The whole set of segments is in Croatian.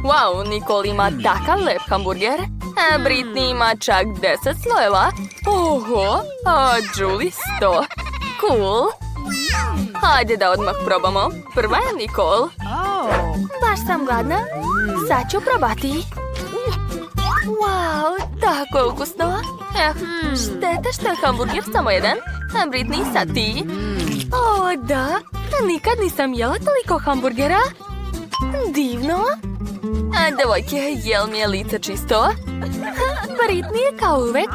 Wow, Nicole ima takav lep hamburger. A Britney ima čak 10 slojeva. Oho, a Julie 100. Cool. Hajde da odmah probamo. Prva je Nicole. Baš sam gladna. Sad ću probati. Wow, tako je ukusno. Šteta što je hamburger samo jedan. A Britney, sad ti. O, da. Nikad nisam jela toliko hamburgera. Divno. A devojke, jel mi je lice čisto? Britney je kao uvek.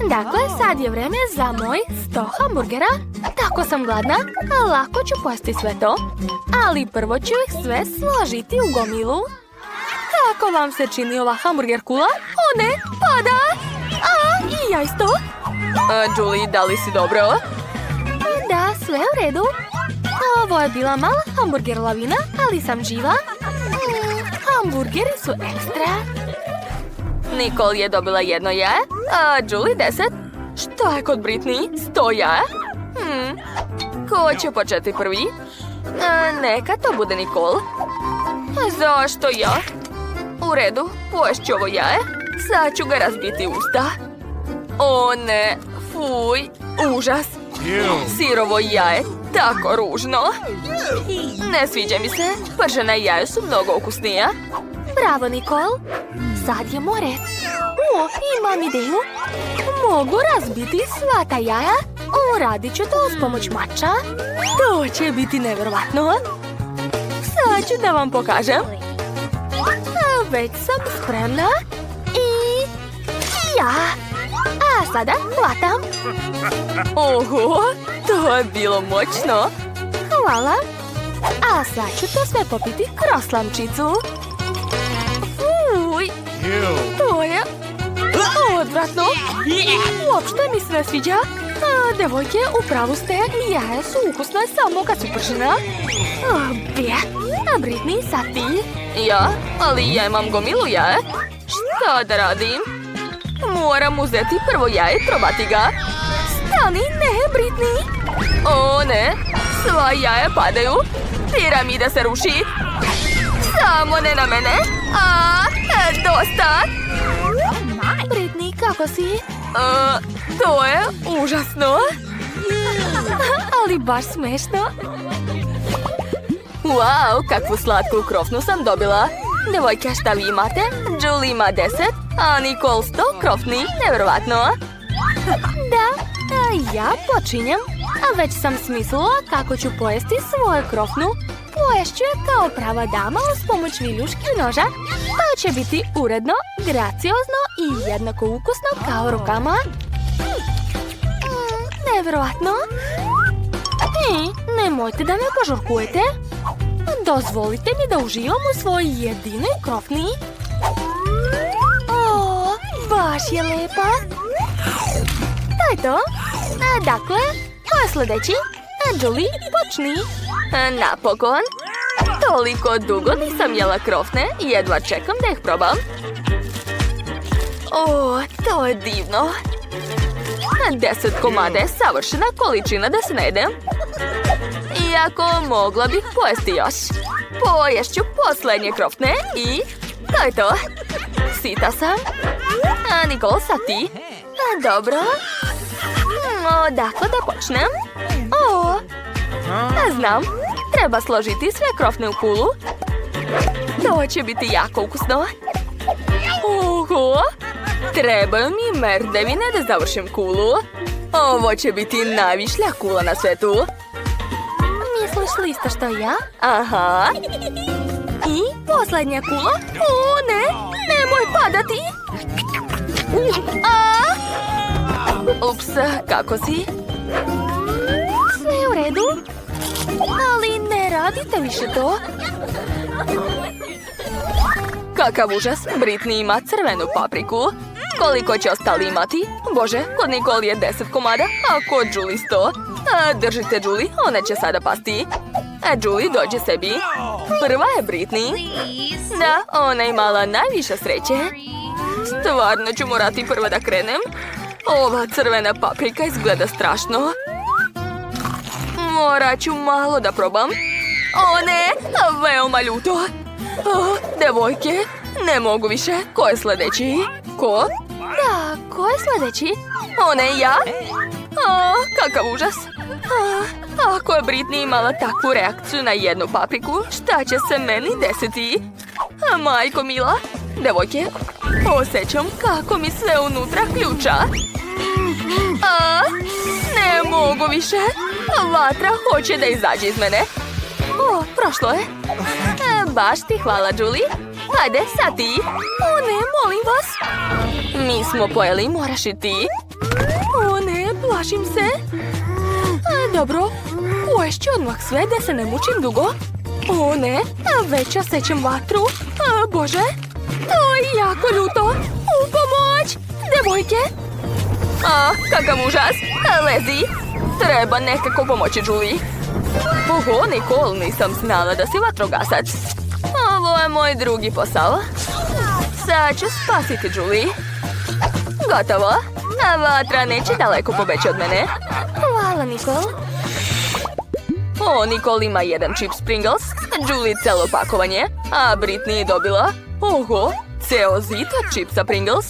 Dakle, sad je vreme za moj 100 hamburgera. Tako sam gladna, a lako ću pojesti sve to. Ali prvo ću ih sve složiti u gomilu. Kako vam se čini ova hamburger kula? O ne, pada! A, i ja isto. Julie, da li si dobro? Da, sve u redu. Ovo je bila mala hamburger lavina, ali sam živa. Hamburgeri su ekstra. Nicole je dobila 1 jaje, a Julie 10. Što je kod Britney? 100 jaja? Ko će početi prvi? Neka to bude Nicole. Zašto ja? U redu, poješću ovo jaje. Sad ću ga razbiti usta. O ne, fuj, užas. Sirovo jaje, tako ružno. Ne sviđa mi se, pržena jaja su mnogo ukusnija. Bravo, Nicole. Sad je more. O, imam ideju. Mogu razbiti sva ta jaja. Uradit ću to uz pomoć mača. To će biti nevjerovatno. Sad ću da vam pokažem. Već sam spremna. I ja. A sada hvatam. Oho, to je bilo moćno. Hvala. A sad ću to sve popiti kroz slamčicu. Uj, to je odvratno. Uopšte mi se ne sviđa. Devojke, upravo ste. Jaja su ukusne samo kad su pržena. A Britney, sad ti? Ja? Ali ja imam gomilu jaje. Šta da radim? Moram uzeti prvo jaje i probati ga. Stani, ne, Britney. O ne, sva jaja padaju. Piramida se ruši. Samo ne na mene. Dosta. Britney, kako si? To je užasno. Ali baš smešno. Wow, kakvu slatku krofnu sam dobila. Devojka, šta vi imate? Julie ima 10, a Nicole 100 krofni. Nevjerovatno. Da, ja počinjem. A već sam smislila kako ću pojesti svoju krofnu. Poješću je kao prava dama uz pomoć viljuške i noža. To će biti uredno, graciozno i jednako ukusno kao rukama. Nevjerovatno. Nemojte da me požurkujete. Dozvolite mi da uživam u svojoj jedinoj krofni. O, baš je lepa. To je to. Dakle, ko je sljedeći? Julie, počni. Napokon. Toliko dugo nisam jela krofne i jedva čekam da ih probam. O, to je divno. 10 komada je savršena količina da se najedem. Iako mogla bih pojesti još. Poješću posljednje krofne i to je to. Sita sam. A Nicole, sad ti? Dobro. Dakle, da počnem. Znam. Treba složiti sve krofne u kulu. To će biti jako ukusno. Oho! Trebaju mi merdevine da završim kulu. Ovo će biti najvišlja kula na svetu. Misliš li isto što ja? Aha. I posljednja kula. O ne, nemoj padati. Ups, kako si? Sve u redu. Ali ne radite više to. Kakav užas, Britney ima crvenu papriku. Koliko će ostali imati? Bože, kod Nicole je 10 komada, a kod Julie 100. Držite Julie, ona će sada pasti. Julie, dođe sebi. Prva je Britney. Da, ona je imala najviše sreće. Stvarno ću morati prva da krenem. Ova crvena paprika izgleda strašno. Morat ću malo da probam. O ne, veoma ljuto. Devojke, ne mogu više. Ko je sljedeći? Ko? Da, ko je sljedeći? O ne, ja? Kakav užas. Ako je Britney imala takvu reakciju na jednu papriku, šta će se meni desiti? Majko mila. Devojke, osjećam kako mi sve unutra ključa. Ne mogu više. Vatra hoće da izađe iz mene. Prošlo je. Baš ti hvala, Julie. Hajde, sad ti. O ne, molim vas. Mi smo pojeli, moraš i ti. O ne, plašim se. Dobro, poješću odmah sve da se ne mučim dugo. O ne, već osjećam vatru. Bože, to je jako ljuto. U pomoć, devojke. Kakav užas. Lezi, treba nekako pomoći Julie. Oho, Nicole, nisam znala da si vatrogasac. Ovo je moj drugi posao. Sad ću spasiti Julie. Gotovo. A vatra neće daleko pobeći od mene. Hvala, Nicole. Nicole ima jedan chips Pringles, Julie celo pakovanje, a Britney je dobila, ceo zid od chipsa Pringles.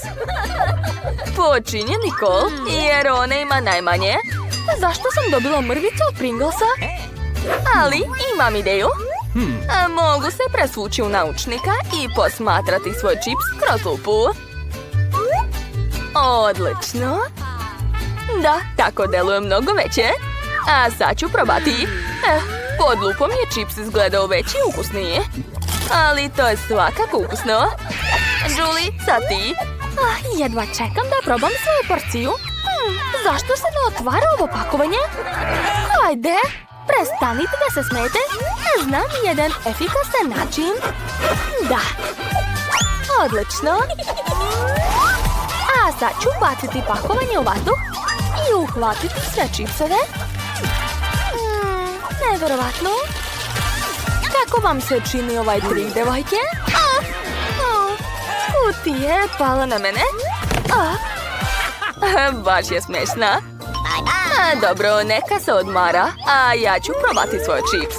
Počinje Nicole, jer ona ima najmanje. Zašto sam dobila mrvicu od Pringlesa? Ali imam ideju. Mogu se presvući u naučnika i posmatrati svoj čips kroz lupu. Odlično. Da, tako deluje mnogo veće. A sad ću probati. Pod lupom je čips izgledao veći i ukusniji. Ali to je svakako ukusno. Julie, sad ti. Jedva čekam da probam svoju porciju. Zašto se ne otvara ovo pakovanje? Hajde, prestanite da se smete. Znam jedan efikasan način. Da. Odlično. A sad ću baciti pakovanje u vatu i uhvatiti sve čipsove. Neverovatno. Kako vam se čini ovaj trik, devojke? Kutija je pala na mene. Baš je smešna. Dobro, neka se odmara, a ja ću probati svoj čips.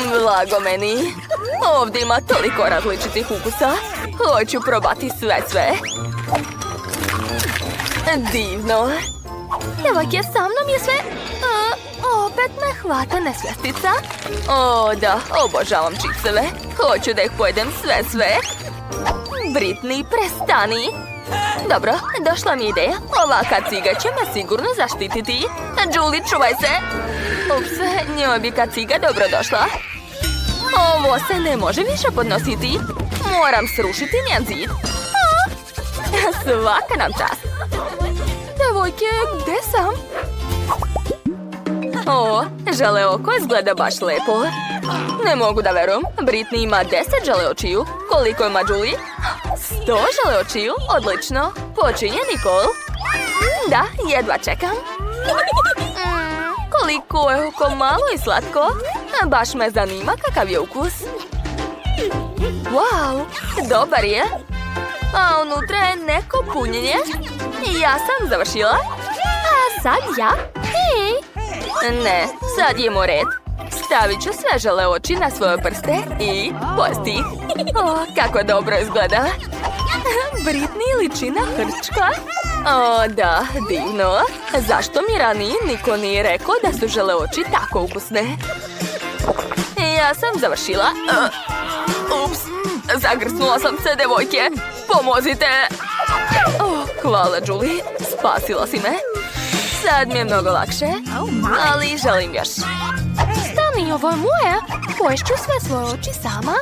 Blago meni. Ovdje ima toliko različitih ukusa. Hoću probati sve. Divno. Devojke, sa mnom je sve. Opet me hvata nesvjestica. Da, obožavam čipseve. Hoću da ih pojedem sve. Britney, prestani. Dobro, došla mi ideja. Ova kaciga će me sigurno zaštititi. Julie, čuvaj se. Ups, njoj bi kaciga dobro došla. Ovo se ne može više podnositi. Moram srušiti njen zid. Svaka nam čast. Devojke, gde sam? Želeoko izgleda baš lepo. Ne mogu da verujem. Britney ima 10 želeočiju. Koliko ima Julie? 100 želeočiju? Odlično. Počinje Nicole. Da, jedva čekam. Koliko je oko malo i slatko. Baš me zanima kakav je ukus. Wow, dobar je. A unutra je neko punjenje. Ja sam završila. A sad ja? Hej. Ne, sad je mu red. Stavit ću sve želeoči na svoje prste i pojesti. Kako dobro izgleda. Britney liči na hrčka. Da, divno. Zašto mi ranije niko nije rekao da su želeoči tako ukusne? Ja sam završila. Ups, zagrsnula sam se, devojke. Pomozite. Hvala, Julie. Spasila si me. Sad mi je mnogo lakše, ali želim još. Stani, ovo je moje. Poješću sve svoje oči sama.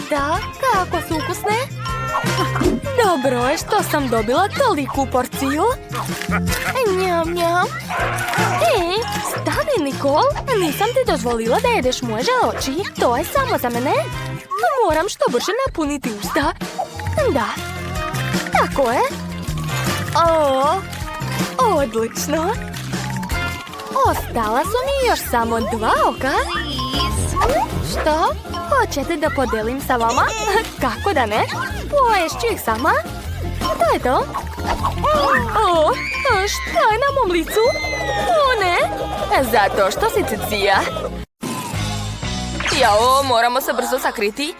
Da, kako su ukusne. Dobro je što sam dobila toliku porciju. Njam. Ej, stani, Nicole. Nisam ti dozvolila da jedeš moje želeoči. To je samo za mene. Moram što brže napuniti usta. Da, tako je. Odlično. Ostala su mi još samo 2 oka. Što? Hoćete da podelim sa vama? Kako da ne? Poješću ih sama. To je to. Šta je na mom licu? Ne. Zato što si cicija. Jao, moramo se brzo sakriti.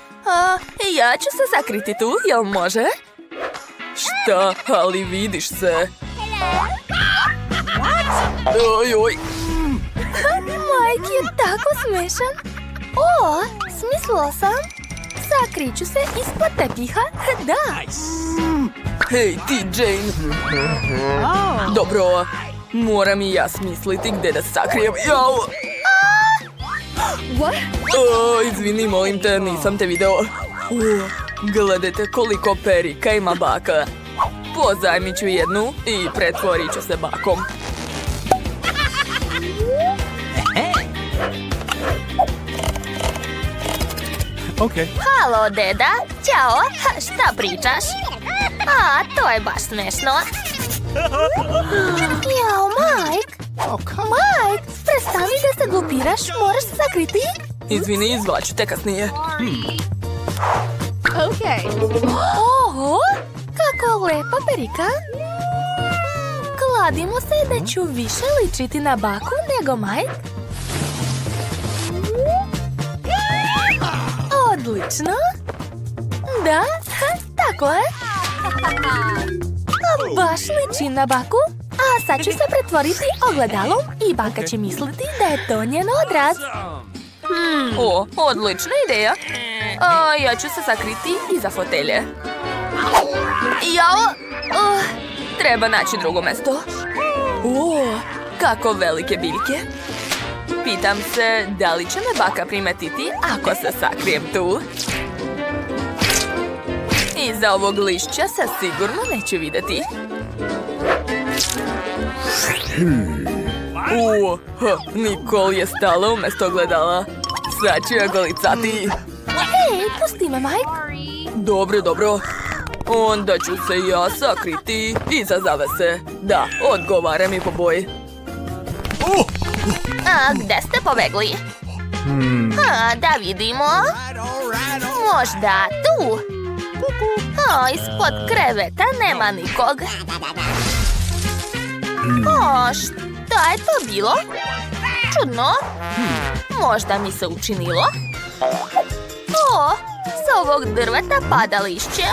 Ja ću se sakriti tu, jel može? Šta, ali vidiš se. Oj. Mike je tako smešan. O, smislila sam. Sakriću se ispod tepiha, da. Hej, ti, Jane. Dobro, moram i ja smisliti gdje da sakrijem. Jao. Izvini, molim te, nisam te video. Gledajte koliko perika ima baka. Pozajmit ću jednu i pretvorit ću se bakom. Okay. Halo, deda. Ćao. Šta pričaš? To je baš smešno. Jao, Mike. Mike, prestani da se glupiraš. Moraš se sakriti. Izvini, izvlaču te kasnije. Oho, kako lepa perika. Kladimo se da ću više ličiti na baku nego Mike. Odlično. Da, tako je. Baš liči na baku. A sad ću se pretvoriti ogledalom i baka će misliti da je to njen odraz. Odlična ideja. Ja ću se sakriti iza fotelje. Jao! Treba naći drugo mesto. Kako velike biljke. Pitam se da li će me baka primetiti ako se sakrijem tu. Iza ovog lišća se sigurno neće vidjeti. Nikol je stala umjesto ogledala. Sad ću ja golicati. Hej, pusti me, Mike. Dobro. Onda ću se ja sakriti iza zavese. Da, odgovara mi po boji. Gde ste pobegli? Da vidimo. Možda tu. Ispod kreveta nema nikog. Šta je to bilo? Čudno. Možda mi se učinilo. S ovog drveta pada lišće.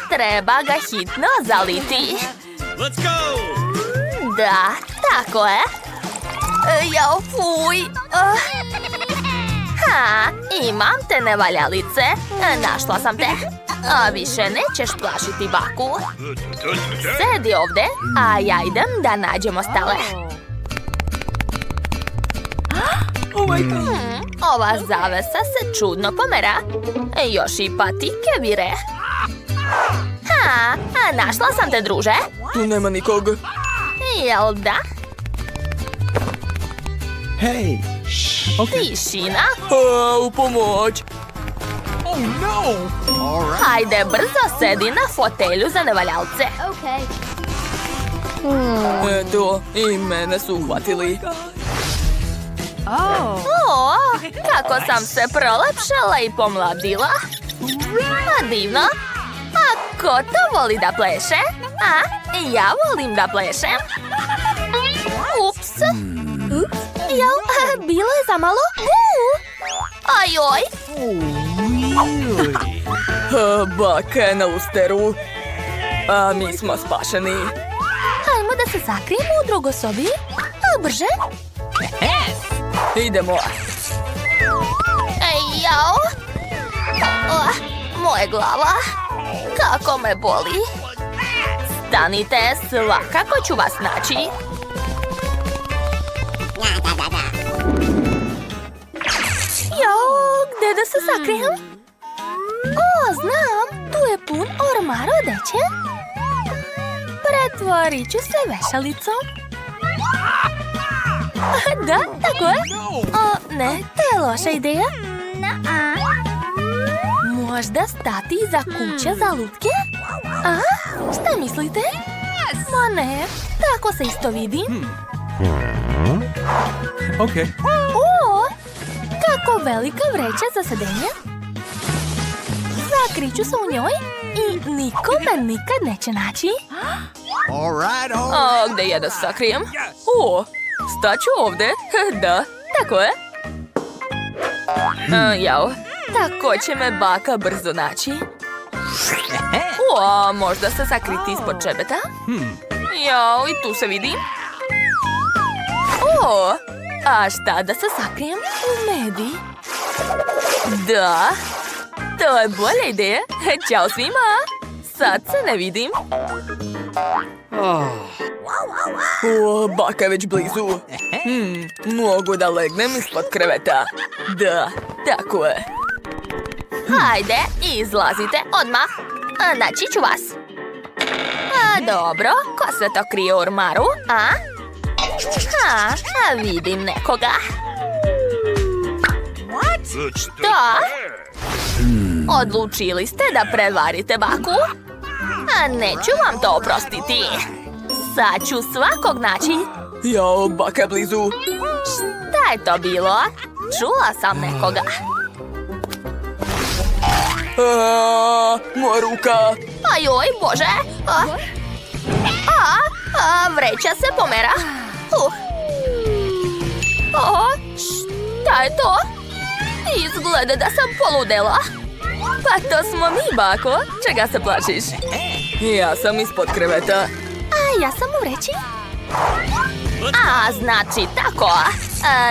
Treba ga hitno zaliti. Da, tako je. Jao, fuj. Imam te nevaljalice. Našla sam te. Više nećeš plašiti baku. Sedi ovdje, a ja idem da nađem ostale. Ova zavesa se čudno pomera. Još i patike vire. Našla sam te, druže. Tu nema nikog. Jel da? Hey. Tišina. U pomoć. Oh no! Hajde, brzo sedi na fotelju za nevaljalce. Eto, i mene su uhvatili. Kako sam se prolepšala i pomladila. Divno. A ko to voli da pleše? Ja volim da plešem. Ups. Jel, bilo je zamalo? Ajoj. Baka je na lusteru. A mi smo spašeni. Hajmo da se sakrijemo u drugoj sobi. Brže. Idemo. Jao. Moja glava. Kako me boli. Stanite, svakako ću vas naći. Jao, gdje da se sakrijem? Znam, tu je pun ormar odeće. Pretvorit ću se vešalicom. Da, tako je. Ne, to je loša ideja. Možda stati iza kuće za lutke? Šta mislite? Ma ne, tako se isto vidi. Okay. Kako velika vreća za sedenje. Zakriću se u njoj i niko me nikad neće naći. Gdje ja da se sakrijem? Staću ovdje. Da, tako je. Jao, tako će me baka brzo naći. O, možda se sakriti ispod čebeta? Jao, i tu se vidim. O, a šta da se sakrijem u medi? Da, to je bolja ideja. Ćao svima. Sad se ne vidim. O, baka je već blizu. Mogu da legnem ispod kreveta. Da, tako je. Hajde, izlazite odmah. Naći ću vas. Dobro, ko se to krije u ormaru, a? Vidim nekoga. Što? Odlučili ste da prevarite baku? Neću vam to oprostiti. Sad ću svakog naći. Jao, baka je blizu. Šta je to bilo? Čula sam nekoga. Moja ruka. Ajoj, Bože. Vreća se pomera. Šta je to? Izgleda da sam poludela. Pa to smo mi, bako. Čega se plašiš? Ja sam ispod kreveta. Ja sam u vreći. Znači tako.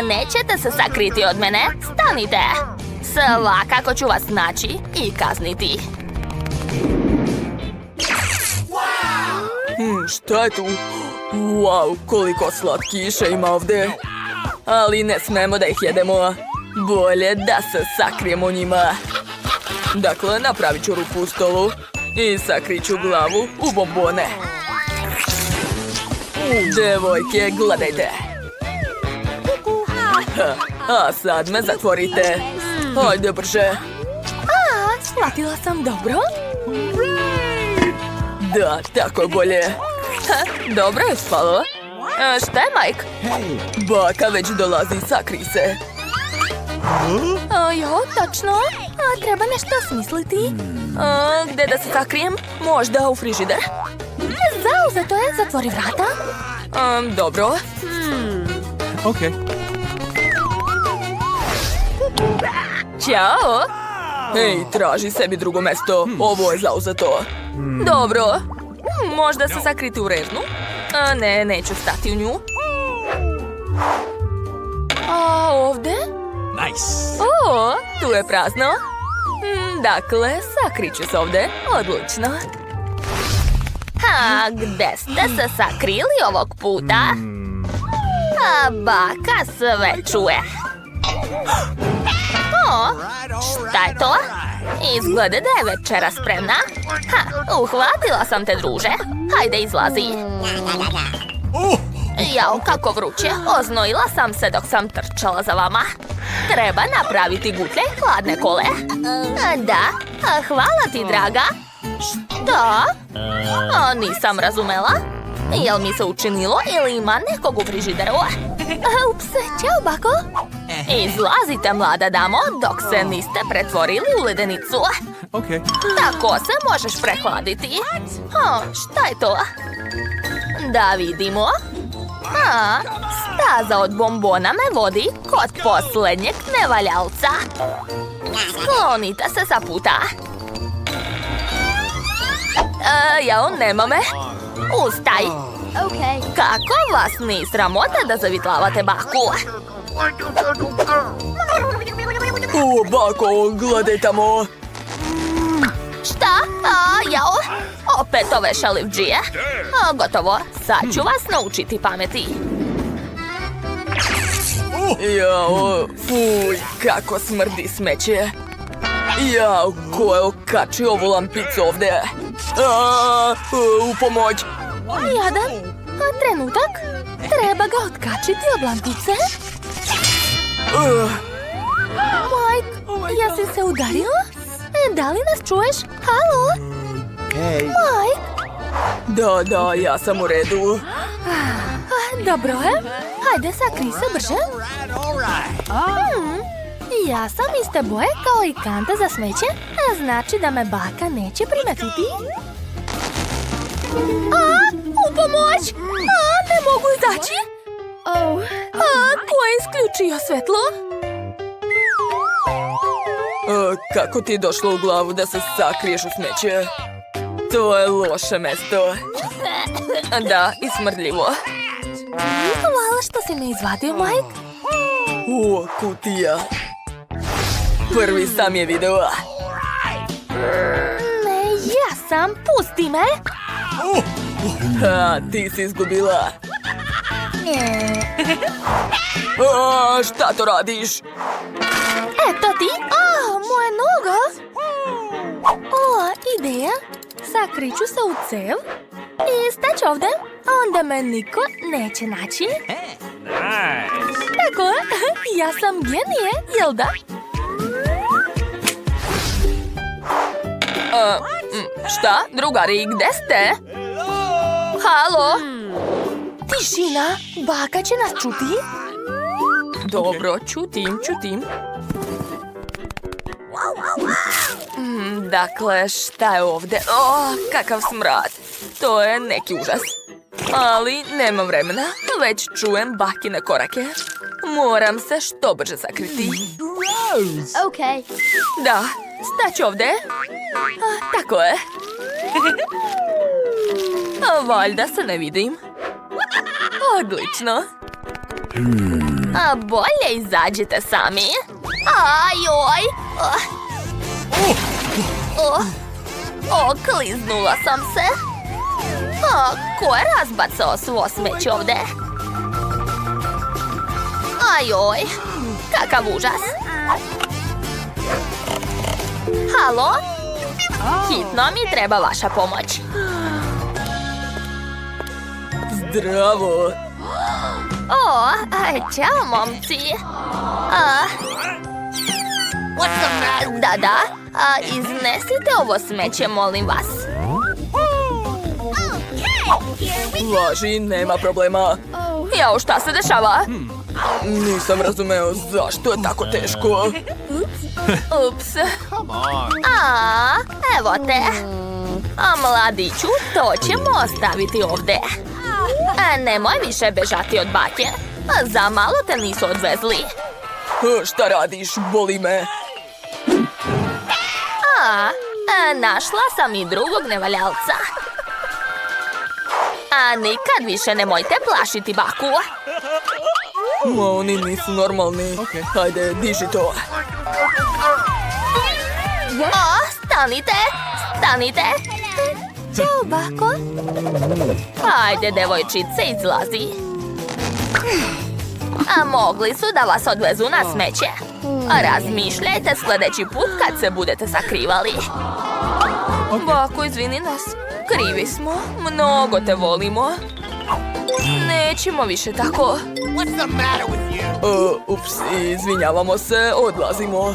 Nećete se sakriti od mene. Stanite. Svakako ću vas naći i kazniti. Šta je tu? Wow, koliko slatkiša ima ovdje. Ali ne smemo da ih jedemo. Bolje da se sakrijemo u njima. Dakle, napravit ću rupu u stolu i sakrit ću glavu u bombone. Devojke, gledajte. A sad me zatvorite. Hajde brže. Shvatila sam dobro. Da, tako je bolje. Dobro je spalo. Šta je, Mike? Baka već dolazi, sakri se. Jo, tačno. Treba nešto smisliti. Gde da se sakrijem? Možda u frižider? Zauzeto je, zatvori vrata. Dobro. Okay. Ćao. Hej, traži sebi drugo mesto. Ovo je zauzeto. Dobro. Možda se sakriti u režnu? Ne, neću stati u nju. Ovde? Nice. Tu je prazno. Dakle, sakriću se ovde. Odlično. Gde ste se sakrili ovog puta? Baka sve čuje. Šta je to? Izgleda da je večera spremna. Uhvatila sam te, druže. Hajde, izlazi. Jao, kako vruće. Oznojila sam se dok sam trčala za vama. Treba napraviti gutlje hladne kole. Da, hvala ti, draga. Šta? Nisam razumela. Jel mi se učinilo ili ima nekog u frižideru? Ups, ćao, bako. Izlazite, mlada damo, dok se niste pretvorili u ledenicu. Okay. Tako se možeš prehladiti. Šta je to? Da vidimo. Staza od bombona me vodi kod posljednjeg nevaljalca. Sklonite se sa puta. Jao, nema me. Ustaj. Kako vas ni sramota da zavitlavate baku? O, bako, gledaj tamo. Šta? Jao? Opet ove šalivdžije? Gotovo. Sad ću vas naučiti pameti. Jao, fuj, kako smrdi smeće. Jao, ko je okačio ovu lampicu ovdje? U pomoć. Jadan, trenutak. Treba ga otkačiti od lampice. Mike, jesi se udario? Da li nas čuješ? Halo? Mike? Da, ja sam u redu. Dobro je. Hajde, sakri se brže. Ja sam iste boje kao i kanta za smeće. Znači da me baka neće primetiti. U pomoć! Ne mogu izaći. Ko je isključio svetlo? Kako ti je došlo u glavu da se sakriješ u smeće? To je loše mesto. Da, i smrdljivo. Hvala što si me izvadio, Mike. Kutija. Prvi sam je video. Ne, ja sam. Pusti me. Ti si izgubila. Šta to radiš? Eto ti. Moja noga. Ideja. Sakriću se u cev i stać ovdje. Onda me niko neće naći. Tako, ja sam genije, jel da? Šta? Drugari, gde ste? Halo? Tišina, baka će nas čuti. Dobro, čutim. Dakle, šta je ovdje? Kakav smrad. To je neki užas. Ali nemam vremena, već čujem bakine korake. Moram se što brže sakriti. Okej. Da, stać ovdje. Tako je. Valjda se ne vidim. Odlično. Bolje izađite sami. Ajoj. Okliznula sam se. Ko je razbacao svo smeće ovdje? Ajoj, kakav užas. Halo? Hitno mi treba vaša pomoć. Zdravo. Ćao, momci. Da, iznesite ovo smeće, molim vas. Važi, nema problema. Jao, šta se dešava? Nisam razumeo zašto je tako teško. Ups. Evo te. Mladiću, to ćemo ostaviti ovdje. Nemoj više bežati od bake. Za malo te nisu odvezli. Šta radiš? Boli me. Našla sam i drugog nevaljalca. Nikad više nemojte plašiti baku. Oni nisu normalni. Hajde, diži to. Stanite. Ćao, bako. Ajde, devojčice, izlazi. Mogli su da vas odvezu na smeće. Razmišljajte sljedeći put kad se budete sakrivali. Bako, izvini nas. Krivi smo. Mnogo te volimo. Nećemo više tako. Ups, izvinjavamo se, odlazimo.